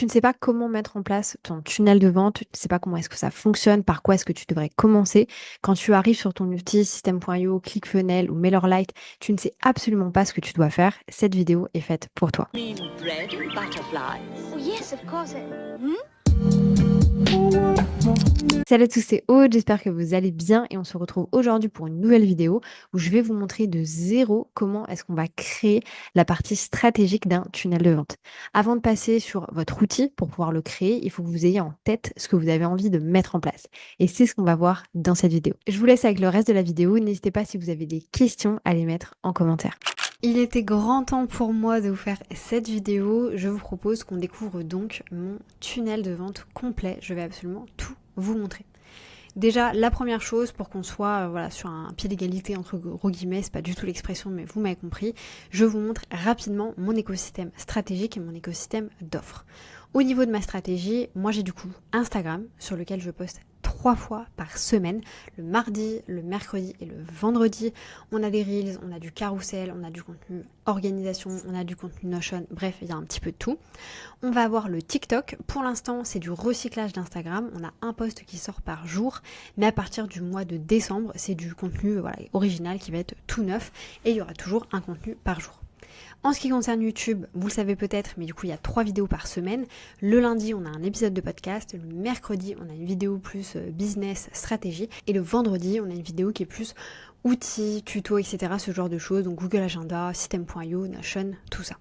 Tu ne sais pas comment mettre en place ton tunnel de vente, tu ne sais pas comment est-ce que ça fonctionne, par quoi est-ce que tu devrais commencer. Quand tu arrives sur ton outil System.io, ClickFunnels ou MailerLite, tu ne sais absolument pas ce que tu dois faire. Cette vidéo est faite pour toi. Mean bread and butterflies. Oh, yes, of course. Hmm? Salut à tous, c'est Aude, j'espère que vous allez bien et on se retrouve aujourd'hui pour une nouvelle vidéo où je vais vous montrer de zéro comment est-ce qu'on va créer la partie stratégique d'un tunnel de vente. Avant de passer sur votre outil pour pouvoir le créer, il faut que vous ayez en tête ce que vous avez envie de mettre en place. Et c'est ce qu'on va voir dans cette vidéo. Je vous laisse avec le reste de la vidéo, n'hésitez pas si vous avez des questions à les mettre en commentaire. Il était grand temps pour moi de vous faire cette vidéo. Je vous propose qu'on découvre donc mon tunnel de vente complet. Je vais absolument tout vous montrer. Déjà, la première chose pour qu'on soit sur un pied d'égalité entre gros guillemets, c'est pas du tout l'expression, mais vous m'avez compris, je vous montre rapidement mon écosystème stratégique et mon écosystème d'offres. Au niveau de ma stratégie, moi j'ai du coup Instagram sur lequel je poste 3 fois par semaine, le mardi, le mercredi et le vendredi. On a des reels, on a du carrousel, on a du contenu organisation, on a du contenu Notion, bref, il y a un petit peu de tout. On va avoir le TikTok. Pour l'instant, c'est du recyclage d'Instagram. On a un post qui sort par jour, mais à partir du mois de décembre, c'est du contenu original qui va être tout neuf et il y aura toujours un contenu par jour. En ce qui concerne YouTube, vous le savez peut-être, mais du coup il y a 3 vidéos par semaine. Le lundi, on a un épisode de podcast. Le mercredi, on a une vidéo plus business, stratégie. Et le vendredi, on a une vidéo qui est plus outils, tutos, etc. Ce genre de choses. Donc Google Agenda, System.io, Notion, tout ça.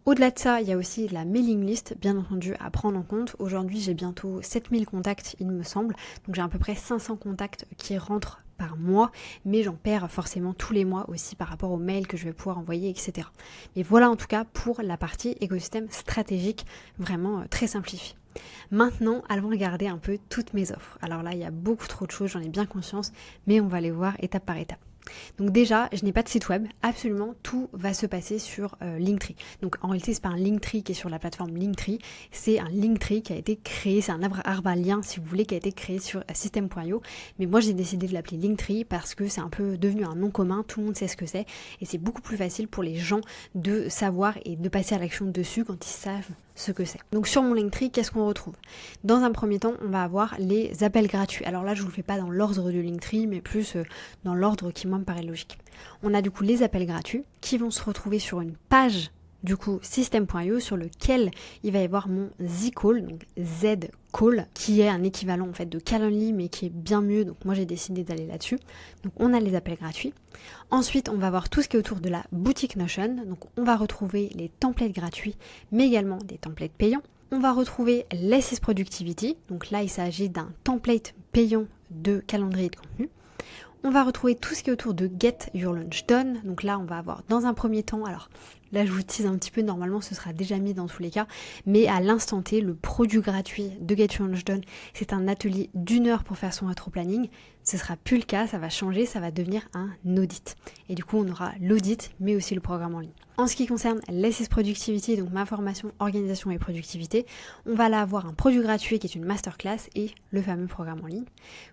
Au-delà de ça, il y a aussi la mailing list, bien entendu, à prendre en compte. Aujourd'hui, j'ai bientôt 7000 contacts, il me semble. Donc j'ai à peu près 500 contacts qui rentrent par mois, mais j'en perds forcément tous les mois aussi par rapport aux mails que je vais pouvoir envoyer, etc. Mais voilà en tout cas pour la partie écosystème stratégique, vraiment très simplifiée. Maintenant, allons regarder un peu toutes mes offres. Alors là, il y a beaucoup trop de choses, j'en ai bien conscience, mais on va les voir étape par étape. Donc déjà, je n'ai pas de site web, absolument tout va se passer sur Linktree. Donc en réalité, c'est pas un Linktree qui est sur la plateforme Linktree, c'est un Linktree qui a été créé, c'est un arbre à lien si vous voulez, qui a été créé sur System.io. Mais moi, j'ai décidé de l'appeler Linktree parce que c'est un peu devenu un nom commun, tout le monde sait ce que c'est, et c'est beaucoup plus facile pour les gens de savoir et de passer à l'action dessus quand ils savent ce que c'est. Donc sur mon Linktree, qu'est-ce qu'on retrouve? Dans un premier temps, on va avoir les appels gratuits. Alors là, je vous le fais pas dans l'ordre du Linktree, mais plus dans l'ordre qui moi me paraît logique. On a du coup les appels gratuits qui vont se retrouver sur une page du coup System.io sur lequel il va y avoir mon Z-Call, donc Z-Call, qui est un équivalent en fait de Calendly mais qui est bien mieux, donc moi j'ai décidé d'aller là-dessus. Donc on a les appels gratuits. Ensuite on va voir tout ce qui est autour de la boutique Notion, donc on va retrouver les templates gratuits mais également des templates payants. On va retrouver l'SS Productivity, donc là il s'agit d'un template payant de calendrier de contenu. On va retrouver tout ce qui est autour de Get Your Launch Done. Donc là, on va avoir dans un premier temps, alors là je vous tease un petit peu, normalement ce sera déjà mis dans tous les cas, mais à l'instant T, le produit gratuit de Get Your Launch Done, c'est un atelier d'1 heure pour faire son rétro-planning. Ce sera plus le cas, ça va changer, ça va devenir un audit. Et du coup, on aura l'audit, mais aussi le programme en ligne. En ce qui concerne l'SS Productivity, donc ma formation organisation et productivité, on va là avoir un produit gratuit qui est une masterclass et le fameux programme en ligne.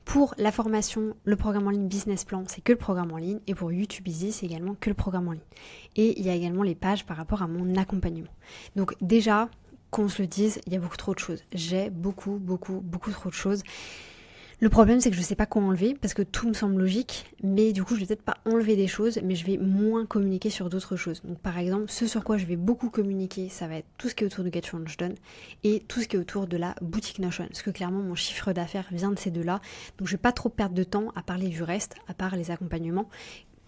Pour la formation, le programme en ligne Business Plan, c'est que le programme en ligne, et pour YouTube Easy, c'est également que le programme en ligne. Et il y a également les pages par rapport à mon accompagnement. Donc déjà, qu'on se le dise, il y a beaucoup trop de choses. J'ai beaucoup trop de choses. Le problème, c'est que je ne sais pas quoi enlever parce que tout me semble logique, mais du coup, je vais peut-être pas enlever des choses, mais je vais moins communiquer sur d'autres choses. Donc, par exemple, ce sur quoi je vais beaucoup communiquer, ça va être tout ce qui est autour de Get Your Launch Done et tout ce qui est autour de la boutique Notion. Parce que clairement, mon chiffre d'affaires vient de ces deux-là. Donc, je vais pas trop perdre de temps à parler du reste, à part les accompagnements,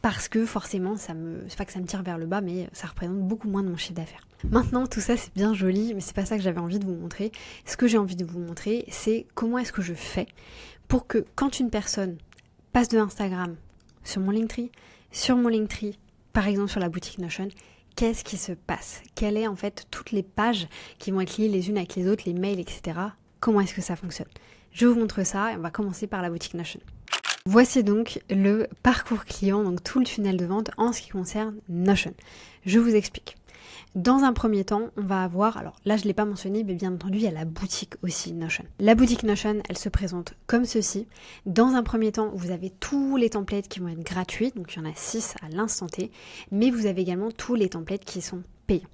parce que forcément, c'est pas que ça me tire vers le bas, mais ça représente beaucoup moins de mon chiffre d'affaires. Maintenant, tout ça, c'est bien joli, mais c'est pas ça que j'avais envie de vous montrer. Ce que j'ai envie de vous montrer, c'est comment est-ce que je fais pour que quand une personne passe de Instagram sur mon Linktree, par exemple sur la boutique Notion, qu'est-ce qui se passe? Quelles sont en fait toutes les pages qui vont être liées les unes avec les autres, les mails, etc. Comment est-ce que ça fonctionne? Je vous montre ça et on va commencer par la boutique Notion. Voici donc le parcours client, donc tout le tunnel de vente en ce qui concerne Notion. Je vous explique. Dans un premier temps, on va avoir, alors là je ne l'ai pas mentionné, mais bien entendu il y a la boutique aussi Notion. La boutique Notion, elle se présente comme ceci. Dans un premier temps, vous avez tous les templates qui vont être gratuits, donc il y en a 6 à l'instant T, mais vous avez également tous les templates qui sont payant.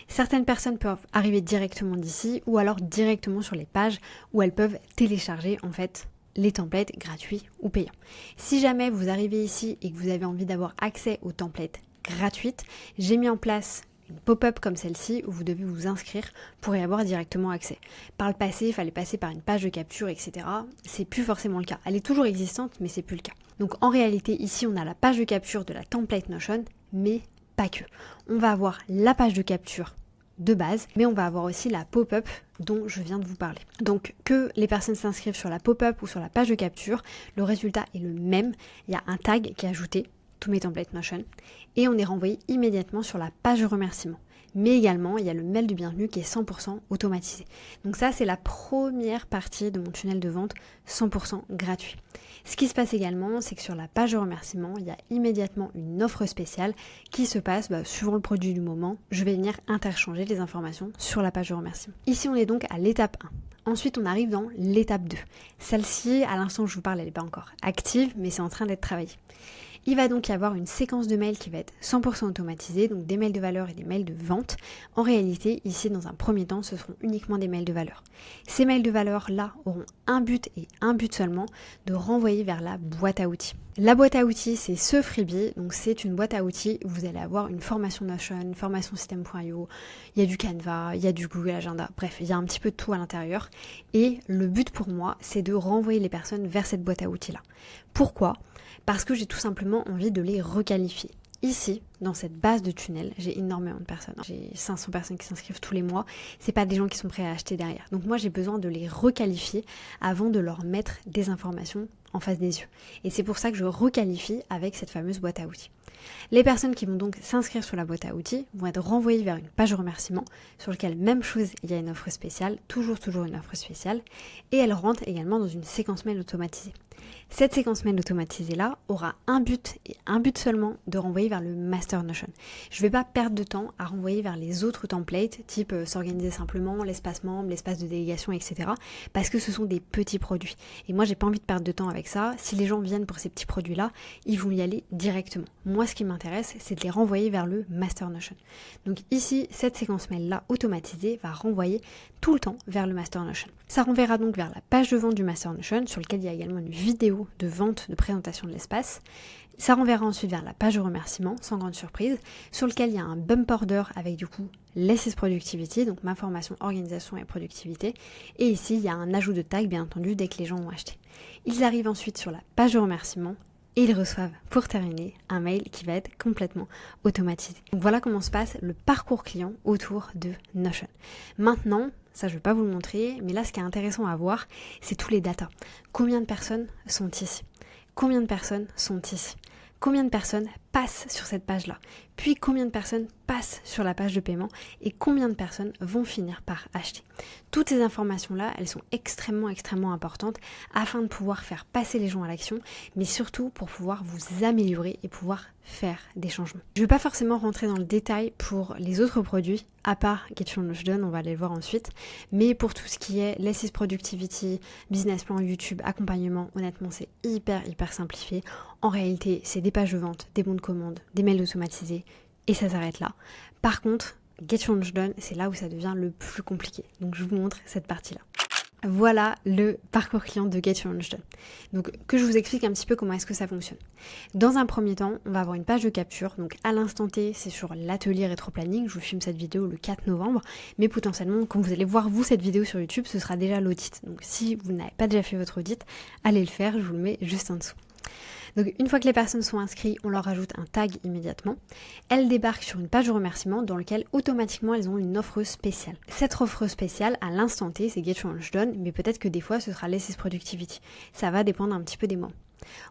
Certaines personnes peuvent arriver directement d'ici ou alors directement sur les pages où elles peuvent télécharger en fait les templates gratuits ou payants. Si jamais vous arrivez ici et que vous avez envie d'avoir accès aux templates gratuites, j'ai mis en place une pop-up comme celle-ci où vous devez vous inscrire pour y avoir directement accès. Par le passé, il fallait passer par une page de capture, etc. C'est plus forcément le cas. Elle est toujours existante, mais c'est plus le cas. Donc en réalité, ici, on a la page de capture de la template Notion, mais pas que. On va avoir la page de capture de base, mais on va avoir aussi la pop-up dont je viens de vous parler. Donc que les personnes s'inscrivent sur la pop-up ou sur la page de capture, le résultat est le même. Il y a un tag qui est ajouté, tous mes templates Notion, et on est renvoyé immédiatement sur la page de remerciement. Mais également, il y a le mail de bienvenue qui est 100% automatisé. Donc ça, c'est la première partie de mon tunnel de vente 100% gratuit. Ce qui se passe également, c'est que sur la page de remerciement, il y a immédiatement une offre spéciale qui se passe suivant le produit du moment. Je vais venir interchanger les informations sur la page de remerciement. Ici, on est donc à l'étape 1. Ensuite, on arrive dans l'étape 2. Celle-ci, à l'instant où je vous parle, elle n'est pas encore active, mais c'est en train d'être travaillé. Il va donc y avoir une séquence de mails qui va être 100% automatisée, donc des mails de valeur et des mails de vente. En réalité, ici, dans un premier temps, ce seront uniquement des mails de valeur. Ces mails de valeur-là auront un but et un but seulement, de renvoyer vers la boîte à outils. La boîte à outils, c'est ce freebie, donc c'est une boîte à outils où vous allez avoir une formation Notion, une formation System.io, il y a du Canva, il y a du Google Agenda, bref, il y a un petit peu de tout à l'intérieur. Et le but pour moi, c'est de renvoyer les personnes vers cette boîte à outils-là. Pourquoi ? Parce que j'ai tout simplement envie de les requalifier. Ici, dans cette base de tunnel, j'ai énormément de personnes. J'ai 500 personnes qui s'inscrivent tous les mois. C'est pas des gens qui sont prêts à acheter derrière. Donc moi, j'ai besoin de les requalifier avant de leur mettre des informations en face des yeux. Et c'est pour ça que je requalifie avec cette fameuse boîte à outils. Les personnes qui vont donc s'inscrire sur la boîte à outils vont être renvoyées vers une page de remerciement sur laquelle, même chose, il y a une offre spéciale, toujours une offre spéciale, et elles rentrent également dans une séquence mail automatisée. Cette séquence mail automatisée là aura un but et un but seulement, de renvoyer vers le Master Notion. Je ne vais pas perdre de temps à renvoyer vers les autres templates, type s'organiser simplement, l'espace membre, l'espace de délégation, etc. parce que ce sont des petits produits. Et moi, j'ai pas envie de perdre de temps avec ça. Si les gens viennent pour ces petits produits-là, ils vont y aller directement. Moi, ce qui m'intéresse, c'est de les renvoyer vers le Master Notion. Donc ici, cette séquence mail-là automatisée va renvoyer tout le temps vers le Master Notion. Ça renverra donc vers la page de vente du Master Notion, sur laquelle il y a également une vidéo de vente, de présentation de l'espace. Ça renverra ensuite vers la page de remerciement, sans grande surprise, sur lequel il y a un bump order avec du coup l'S Productivity, donc ma formation organisation et productivité. Et ici, il y a un ajout de tag, bien entendu, dès que les gens ont acheté. Ils arrivent ensuite sur la page de remerciement et ils reçoivent, pour terminer, un mail qui va être complètement automatisé. Donc voilà comment se passe le parcours client autour de Notion. Maintenant, ça je ne vais pas vous le montrer, mais là ce qui est intéressant à voir, c'est tous les datas. Combien de personnes sont ici ? Combien de personnes sont ici ? Combien de personnes passent sur cette page-là ? Puis combien de personnes passent sur la page de paiement et combien de personnes vont finir par acheter ? Toutes ces informations-là, elles sont extrêmement importantes afin de pouvoir faire passer les gens à l'action, mais surtout pour pouvoir vous améliorer et pouvoir faire des changements. Je ne vais pas forcément rentrer dans le détail pour les autres produits, à part Get Your Notion, on va aller le voir ensuite, mais pour tout ce qui est Less is Productivity, Business Plan, YouTube, accompagnement, honnêtement c'est hyper simplifié. En réalité, c'est des pages de vente, des bons de commande, des mails automatisés, et ça s'arrête là. Par contre, Get Your Notion, c'est là où ça devient le plus compliqué. Donc je vous montre cette partie-là. Voilà le parcours client de Get Your Notion. Donc que je vous explique un petit peu comment est-ce que ça fonctionne. Dans un premier temps, on va avoir une page de capture. Donc à l'instant T, c'est sur l'atelier rétroplanning. Je vous filme cette vidéo le 4 novembre. Mais potentiellement, quand vous allez voir vous cette vidéo sur YouTube, ce sera déjà l'audit. Donc si vous n'avez pas déjà fait votre audit, allez le faire. Je vous le mets juste en dessous. Donc une fois que les personnes sont inscrites, on leur rajoute un tag immédiatement. Elles débarquent sur une page de remerciement dans laquelle automatiquement elles ont une offre spéciale. Cette offre spéciale, à l'instant T, c'est Get Your Notion, mais peut-être que des fois ce sera Less is Productivity. Ça va dépendre un petit peu des moments.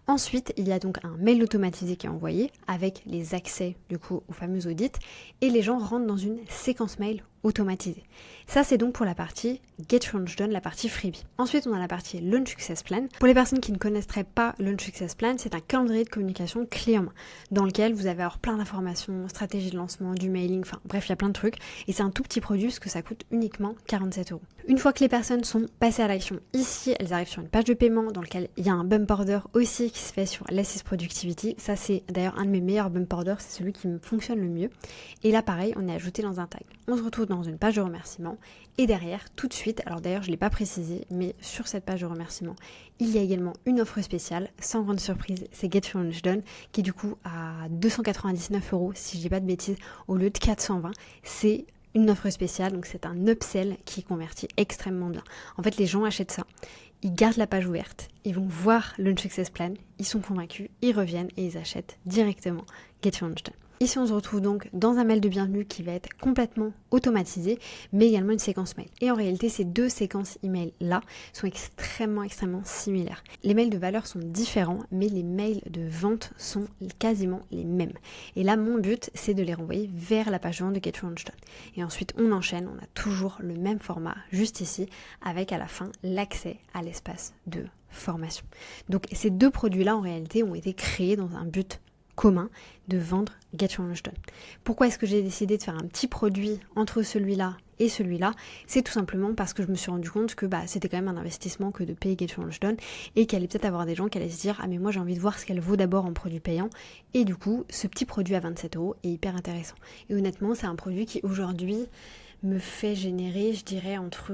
Ensuite, il y a donc un mail automatisé qui est envoyé avec les accès du coup au fameux audit et les gens rentrent dans une séquence mail automatisé. Ça, c'est donc pour la partie Get Your Launch Done, la partie freebie. Ensuite, on a la partie Launch Success Plan. Pour les personnes qui ne connaîtraient pas Launch Success Plan, c'est un calendrier de communication clé en main dans lequel vous allez avoir plein d'informations, stratégie de lancement, du mailing, enfin bref, il y a plein de trucs. Et c'est un tout petit produit parce que ça coûte uniquement 47 €. Une fois que les personnes sont passées à l'action, ici, elles arrivent sur une page de paiement dans laquelle il y a un bump order aussi qui se fait sur l'Assist Productivity. Ça, c'est d'ailleurs un de mes meilleurs bump orders, c'est celui qui me fonctionne le mieux. Et là, pareil, on est ajouté dans un tag. On se retrouve dans une page de remerciement et derrière, tout de suite, alors d'ailleurs, je ne l'ai pas précisé, mais sur cette page de remerciement, il y a également une offre spéciale, sans grande surprise, c'est Get Your Launch Done, qui est du coup à 299 €, si je dis pas de bêtises, au lieu de 420. C'est une offre spéciale, donc c'est un upsell qui convertit extrêmement bien. En fait, les gens achètent ça, ils gardent la page ouverte, ils vont voir le Success Plan, ils sont convaincus, ils reviennent et ils achètent directement Get Your Launch Done. Ici, on se retrouve donc dans un mail de bienvenue qui va être complètement automatisé, mais également une séquence mail. Et en réalité, ces deux séquences email-là sont extrêmement similaires. Les mails de valeur sont différents, mais les mails de vente sont quasiment les mêmes. Et là, mon but, c'est de les renvoyer vers la page de vente de Get Your Launch Done. Et ensuite, on enchaîne, on a toujours le même format, juste ici, avec à la fin l'accès à l'espace de formation. Donc, ces deux produits-là, en réalité, ont été créés dans un but commun de vendre Get Your Launch Done. Pourquoi est-ce que j'ai décidé de faire un petit produit entre celui-là et celui-là? C'est tout simplement parce que je me suis rendu compte que c'était quand même un investissement que de payer Get Your Launch Done et qu'il allait peut-être avoir des gens qui allaient se dire « Ah mais moi j'ai envie de voir ce qu'elle vaut d'abord en produit payant » et du coup ce petit produit à 27 € est hyper intéressant. Et honnêtement c'est un produit qui aujourd'hui me fait générer je dirais entre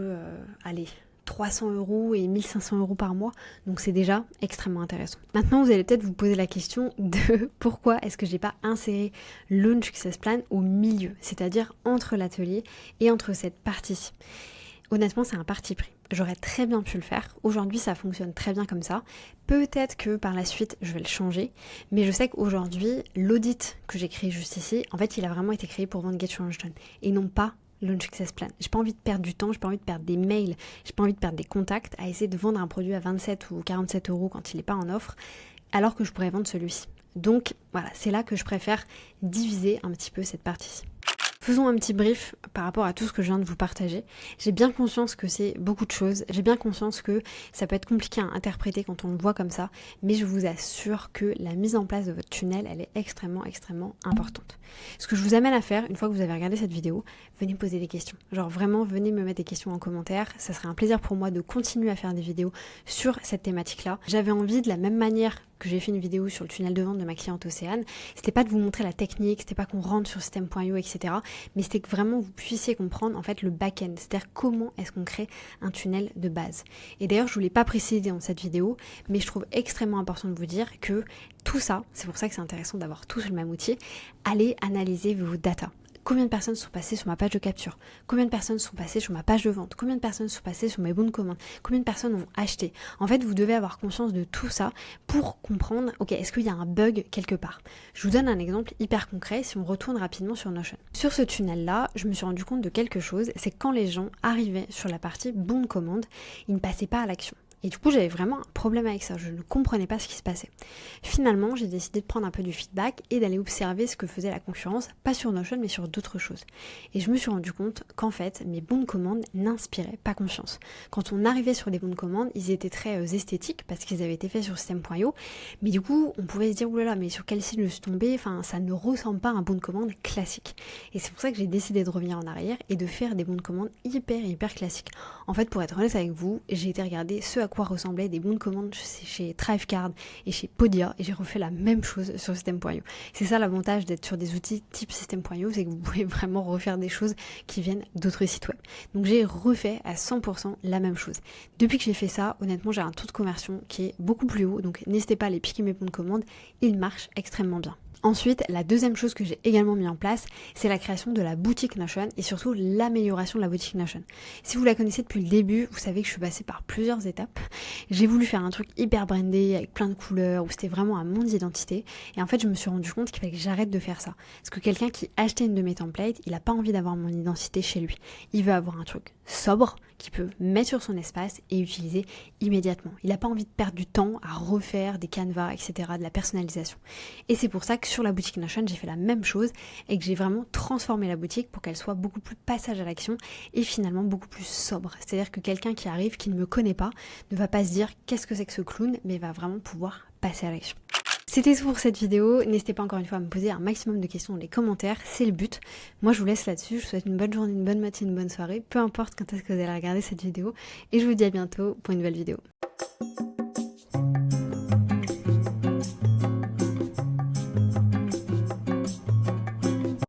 300 € et 1500 € par mois, donc c'est déjà extrêmement intéressant. Maintenant, vous allez peut-être vous poser la question de pourquoi est-ce que j'ai pas inséré le Launch Success Plan au milieu, c'est-à-dire entre l'atelier et entre cette partie-ci. Honnêtement, c'est un parti pris. J'aurais très bien pu le faire. Aujourd'hui, ça fonctionne très bien comme ça. Peut-être que par la suite, je vais le changer. Mais je sais qu'aujourd'hui, l'audit que j'ai créé juste ici, en fait, il a vraiment été créé pour vendre Get Your Launch Done et non pas Launch Success Plan. J'ai pas envie de perdre du temps, j'ai pas envie de perdre des mails, j'ai pas envie de perdre des contacts à essayer de vendre un produit à 27 ou 47 € quand il n'est pas en offre, alors que je pourrais vendre celui-ci. Donc voilà, c'est là que je préfère diviser un petit peu cette partie-ci. Faisons un petit brief par rapport à tout ce que je viens de vous partager. J'ai bien conscience que c'est beaucoup de choses, j'ai bien conscience que ça peut être compliqué à interpréter quand on le voit comme ça, mais je vous assure que la mise en place de votre tunnel, elle est extrêmement importante. Ce que je vous amène à faire, une fois que vous avez regardé cette vidéo, venez poser des questions. Genre vraiment, venez me mettre des questions en commentaire, ça serait un plaisir pour moi de continuer à faire des vidéos sur cette thématique-là. J'avais envie, de la même manière que j'ai fait une vidéo sur le tunnel de vente de ma cliente Océane, c'était pas de vous montrer la technique, c'était pas qu'on rentre sur system.io, etc. Mais c'était que vraiment vous puissiez comprendre en fait le back-end, c'est-à-dire comment est-ce qu'on crée un tunnel de base. Et d'ailleurs, je ne vous l'ai pas précisé dans cette vidéo, mais je trouve extrêmement important de vous dire que tout ça, c'est pour ça que c'est intéressant d'avoir tout sur le même outil, allez analyser vos data. Combien de personnes sont passées sur ma page de capture? Combien de personnes sont passées sur ma page de vente? Combien de personnes sont passées sur mes bons de commande? Combien de personnes ont acheté? En fait, vous devez avoir conscience de tout ça pour comprendre, ok, est-ce qu'il y a un bug quelque part? Je vous donne un exemple hyper concret si on retourne rapidement sur Notion. Sur ce tunnel-là, je me suis rendu compte de quelque chose, c'est que quand les gens arrivaient sur la partie bons de commande, ils ne passaient pas à l'action. Et du coup, j'avais vraiment un problème avec ça. Je ne comprenais pas ce qui se passait. Finalement, j'ai décidé de prendre un peu du feedback et d'aller observer ce que faisait la concurrence, pas sur Notion, mais sur d'autres choses. Et je me suis rendu compte qu'en fait, mes bons de commande n'inspiraient pas confiance. Quand on arrivait sur des bons de commande, ils étaient très esthétiques parce qu'ils avaient été faits sur system.io. Mais du coup, on pouvait se dire, oulala, mais sur quel site je suis tombée? Enfin, ça ne ressemble pas à un bon de commande classique. Et c'est pour ça que j'ai décidé de revenir en arrière et de faire des bons de commande hyper classiques. En fait, pour être honnête avec vous, j'ai été regarder ce à quoi ressemblaient des bons de commande chez Thrivecard et chez Podia et j'ai refait la même chose sur system.io. C'est ça l'avantage d'être sur des outils type system.io, c'est que vous pouvez vraiment refaire des choses qui viennent d'autres sites web. Donc j'ai refait à 100% la même chose. Depuis que j'ai fait ça, honnêtement, j'ai un taux de conversion qui est beaucoup plus haut, donc n'hésitez pas à aller piquer mes bons de commande, ils marchent extrêmement bien. Ensuite, la deuxième chose que j'ai également mis en place, c'est la création de la boutique Notion et surtout l'amélioration de la boutique Notion. Si vous la connaissez depuis le début, vous savez que je suis passée par plusieurs étapes. J'ai voulu faire un truc hyper brandé avec plein de couleurs où c'était vraiment à mon identité et en fait je me suis rendu compte qu'il fallait que j'arrête de faire ça. Parce que quelqu'un qui achetait une de mes templates, il n'a pas envie d'avoir mon identité chez lui. Il veut avoir un truc sobre qu'il peut mettre sur son espace et utiliser immédiatement. Il n'a pas envie de perdre du temps à refaire des canevas, etc., de la personnalisation. Et c'est pour ça que sur la boutique Notion, j'ai fait la même chose et que j'ai vraiment transformé la boutique pour qu'elle soit beaucoup plus passage à l'action et finalement beaucoup plus sobre. C'est-à-dire que quelqu'un qui arrive, qui ne me connaît pas, ne va pas se dire qu'est-ce que c'est que ce clown, mais va vraiment pouvoir passer à l'action. C'était tout pour cette vidéo. N'hésitez pas encore une fois à me poser un maximum de questions dans les commentaires, c'est le but. Moi je vous laisse là-dessus, je vous souhaite une bonne journée, une bonne matinée, une bonne soirée, peu importe quand est-ce que vous allez regarder cette vidéo, et je vous dis à bientôt pour une nouvelle vidéo.